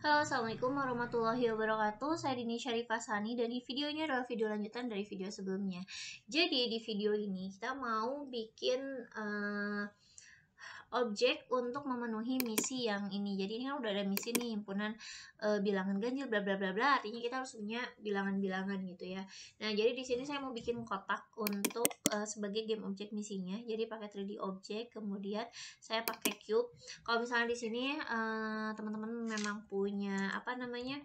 Halo, assalamualaikum warahmatullahi wabarakatuh. Saya Dini Syarifah Sani dan di video ini adalah video lanjutan dari video sebelumnya. Jadi di video ini kita mau bikin objek untuk memenuhi misi yang ini. Jadi ini kan udah ada misi nih, himpunan bilangan ganjil bla bla bla bla. Artinya kita harus punya bilangan-bilangan gitu ya. Nah, jadi di sini saya mau bikin kotak untuk sebagai game objek misinya. Jadi pakai 3D object, kemudian saya pakai cube. Kalau misalnya di sini teman-teman memang punya apa namanya?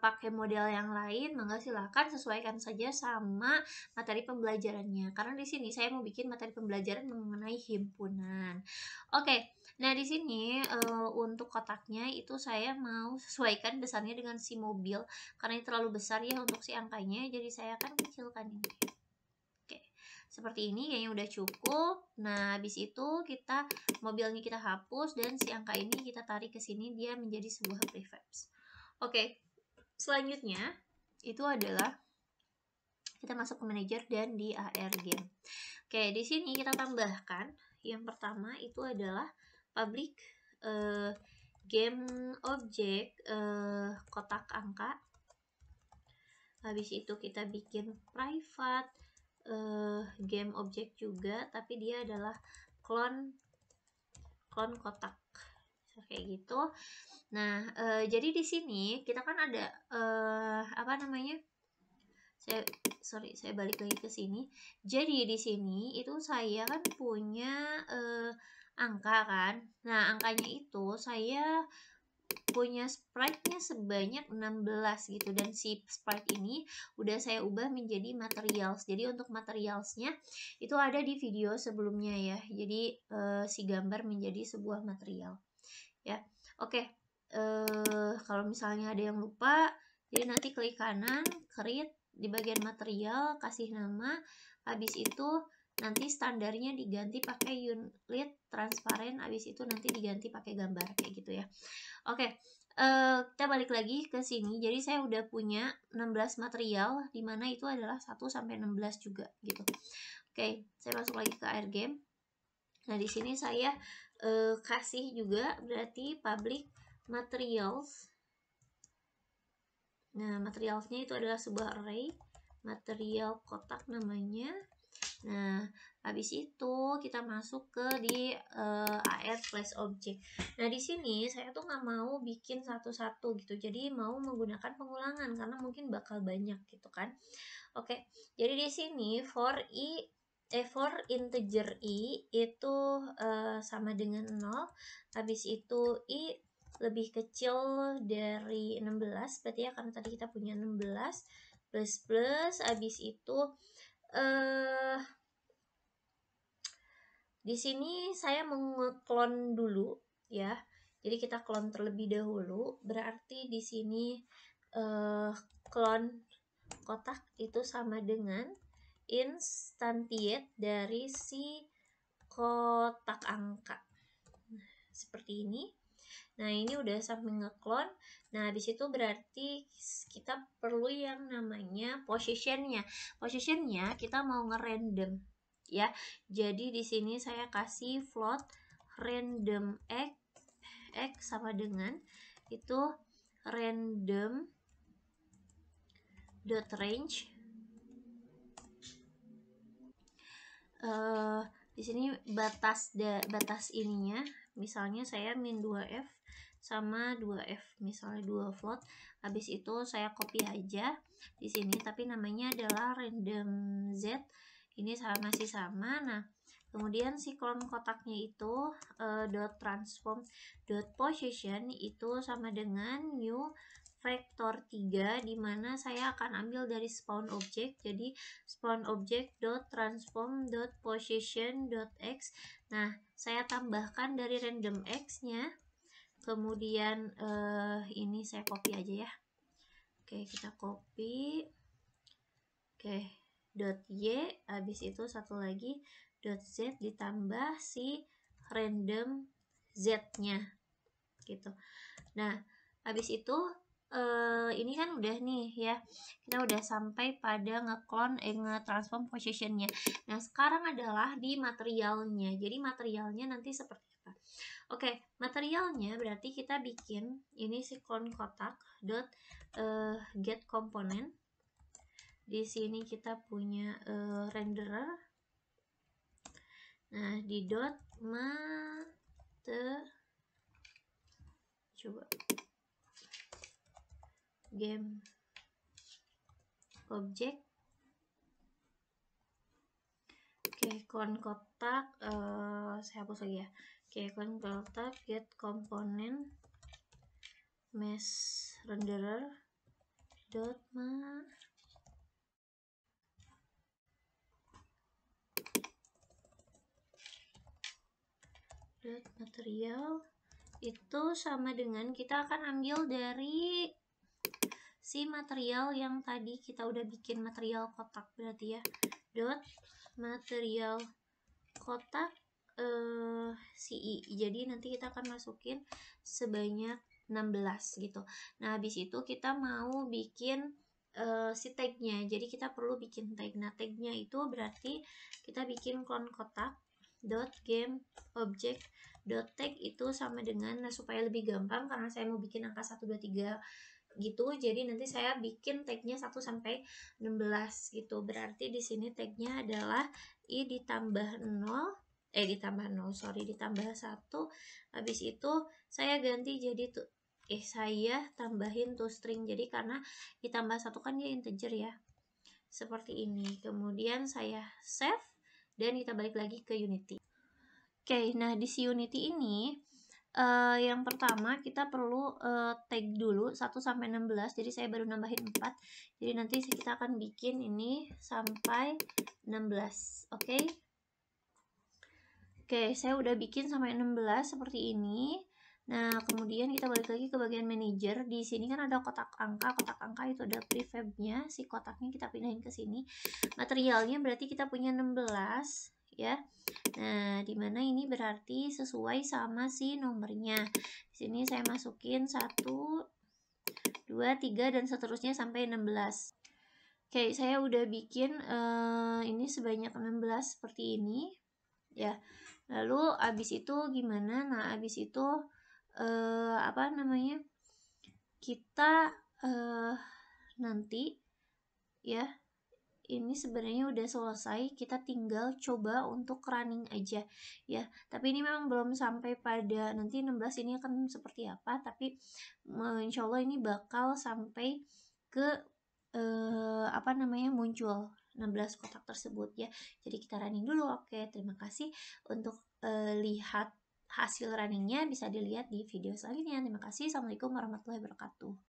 Pakai model yang lain, maka silahkan sesuaikan saja sama materi pembelajarannya. Karena di sini saya mau bikin materi pembelajaran mengenai himpunan. Oke, nah di sini untuk kotaknya itu saya mau sesuaikan besarnya dengan si mobil karena ini terlalu besar ya untuk si angkanya, jadi saya akan kecilkan ini. Oke, seperti ini kayaknya udah cukup. Nah, habis itu kita mobilnya kita hapus dan si angka ini kita tarik ke sini, dia menjadi sebuah prefabs. Oke, selanjutnya itu adalah kita masuk ke manager dan di AR game. Oke, di sini kita tambahkan yang pertama itu adalah public game object kotak angka. Habis itu kita bikin private game object juga, tapi dia adalah clone kotak kayak gitu. Nah, jadi di sini kita kan ada apa namanya? Saya balik lagi ke sini. Jadi di sini itu saya kan punya angka kan. Nah, angkanya itu saya punya sprite-nya sebanyak 16 gitu, dan si sprite ini udah saya ubah menjadi materials. Jadi untuk materialsnya itu ada di video sebelumnya ya. Jadi si gambar menjadi sebuah material ya. Oke, kalau misalnya ada yang lupa, jadi nanti klik kanan, create di bagian material, kasih nama, habis itu nanti standarnya diganti pakai unit transparent, habis itu nanti diganti pakai gambar kayak gitu ya. Oke, kita balik lagi ke sini. Jadi saya udah punya 16 material, dimana itu adalah 1 sampai 16 juga gitu. Oke, saya masuk lagi ke AR game. Nah, di sini saya kasih juga berarti public materials. Nah, materialsnya itu adalah sebuah array, material kotak namanya. Nah, habis itu kita masuk ke di AR flash object. Nah, di sini saya tuh nggak mau bikin satu-satu gitu. Jadi mau menggunakan pengulangan karena mungkin bakal banyak gitu kan. Oke, jadi di sini for integer i itu sama dengan 0. Habis itu i lebih kecil dari 16, berarti ya karena tadi kita punya 16 plus habis itu di sini saya mengeklon dulu ya. Jadi kita klon terlebih dahulu, berarti di sini klon kotak itu sama dengan instantiate dari si kotak angka. Seperti ini. Nah, ini udah sampai ngeklon. Nah, habis itu berarti kita perlu yang namanya positionnya. Positionnya kita mau ngerandom ya. Jadi di sini saya kasih float random x sama dengan itu random dot range. Di sini batas ininya, misalnya saya min 2f sama 2f, misalnya 2 float. Habis itu saya copy aja di sini, tapi namanya adalah random z. Ini masih sama. Nah, kemudian si kolom kotaknya itu dot transform dot position itu sama dengan new vektor 3, dimana saya akan ambil dari spawn object. Jadi spawn object dot transform dot position dot x. Nah, saya tambahkan dari random x nya, kemudian ini saya copy aja ya. Oke, kita copy. Oke, dot y, habis itu satu lagi dot z ditambah si random z nya gitu. Nah, habis itu ini kan udah nih ya, kita udah sampai pada ngeklon nge-transform positionnya. Nah, sekarang adalah di materialnya. Jadi materialnya nanti seperti apa. Oke, materialnya berarti kita bikin ini si clone kotak dot get component. Di sini kita punya renderer. Nah, di dot coba game object. Oke, clone kotak saya hapus lagi ya. Oke, clone kotak get component mesh renderer dot material itu sama dengan kita akan ambil dari si material yang tadi kita udah bikin material kotak, berarti ya dot material kotak CI. Jadi nanti kita akan masukin sebanyak 16 gitu. Nah, habis itu kita mau bikin si tagnya. Jadi kita perlu bikin tag. Nah, tagnya itu berarti kita bikin clone kotak dot game object dot tag itu sama dengan, nah supaya lebih gampang karena saya mau bikin angka 1 2 3 gitu, jadi nanti saya bikin tagnya 1 sampai 16 gitu. Berarti di sini tagnya adalah i ditambah 0 ditambah 1. Habis itu saya ganti jadi saya tambahin toString. Jadi karena ditambah 1 kan dia integer ya, seperti ini. Kemudian saya save dan kita balik lagi ke Unity. Oke, nah di si Unity ini yang pertama kita perlu tag dulu 1 sampai 16. Jadi saya baru nambahin 4. Jadi nanti kita akan bikin ini sampai 16. Oke. Oke, saya udah bikin sampai 16 seperti ini. Nah, kemudian kita balik lagi ke bagian manager. Di sini kan ada kotak angka. Kotak angka itu ada prefab-nya. Si kotaknya kita pindahin ke sini. Materialnya berarti kita punya 16 ya. Nah, dimana ini berarti sesuai sama si nomornya. Di sini saya masukin 1, 2, 3 dan seterusnya sampai 16. Oke, saya udah bikin ini sebanyak 16 seperti ini ya. Lalu abis itu gimana? Nah, abis itu kita nanti ya, ini sebenarnya udah selesai, kita tinggal coba untuk running aja ya. Tapi ini memang belum sampai pada nanti 16 ini akan seperti apa, tapi insya Allah ini bakal sampai ke muncul 16 kotak tersebut ya. Jadi kita running dulu. Oke, terima kasih untuk lihat hasil runningnya, bisa dilihat di video selanjutnya. Terima kasih. Assalamualaikum warahmatullahi wabarakatuh.